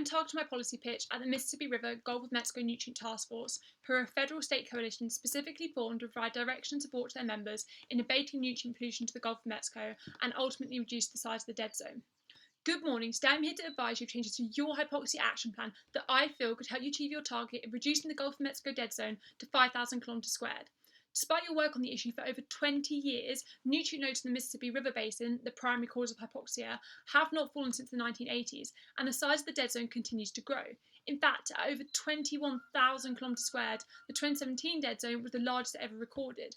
I'm targeting my policy pitch at the Mississippi River Gulf of Mexico Nutrient Task Force, who are a federal state coalition specifically formed to provide direction and support to their members in abating nutrient pollution to the Gulf of Mexico and ultimately reduce the size of the dead zone. Good morning. Today I'm here to advise you of changes to your hypoxia action plan that I feel could help you achieve your target of reducing the Gulf of Mexico dead zone to 5,000 kilometres squared. Despite your work on the issue for over 20 years, nutrient nodes in the Mississippi River Basin, the primary cause of hypoxia, have not fallen since the 1980s, and the size of the dead zone continues to grow. In fact, at over 21,000 kilometres squared, the 2017 dead zone was the largest ever recorded.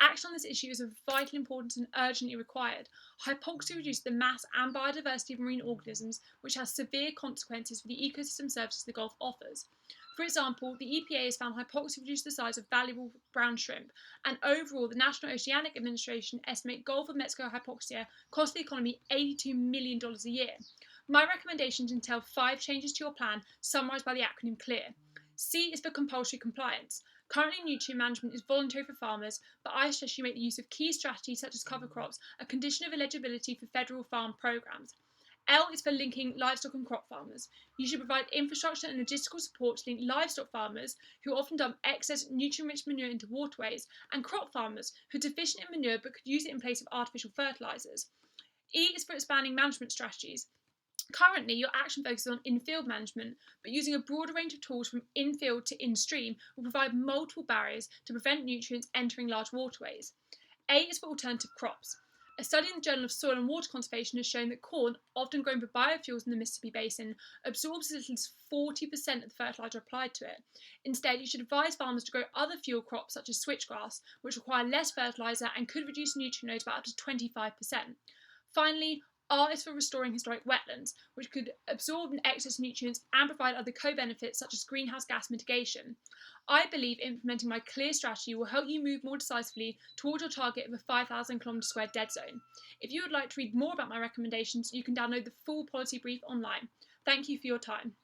Action on this issue is of vital importance and urgently required. Hypoxia reduces the mass and biodiversity of marine organisms, which has severe consequences for the ecosystem services the Gulf offers. For example, the EPA has found hypoxia reduces the size of valuable brown shrimp, and overall, the National Oceanic Administration estimate Gulf of Mexico hypoxia costs the economy $82 million a year. My recommendations entail 5 changes to your plan, summarised by the acronym CLEAR. C is for compulsory compliance. Currently, nutrient management is voluntary for farmers, but I suggest you make the use of key strategies such as cover crops a condition of eligibility for federal farm programs. L is for linking livestock and crop farmers. You should provide infrastructure and logistical support to link livestock farmers, who often dump excess nutrient-rich manure into waterways, and crop farmers, who are deficient in manure but could use it in place of artificial fertilisers. E is for expanding management strategies. Currently, your action focuses on in-field management, but using a broader range of tools from in-field to in-stream will provide multiple barriers to prevent nutrients entering large waterways. A is for alternative crops. A study in the Journal of Soil and Water Conservation has shown that corn, often grown for biofuels in the Mississippi Basin, absorbs as little as 40% of the fertiliser applied to it. Instead, you should advise farmers to grow other fuel crops such as switchgrass, which require less fertiliser and could reduce nutrient loads by up to 25%. Finally, R is for restoring historic wetlands, which could absorb excess nutrients and provide other co-benefits such as greenhouse gas mitigation. I believe implementing my clear strategy will help you move more decisively towards your target of a 5,000 kilometre squared dead zone. If you would like to read more about my recommendations, you can download the full policy brief online. Thank you for your time.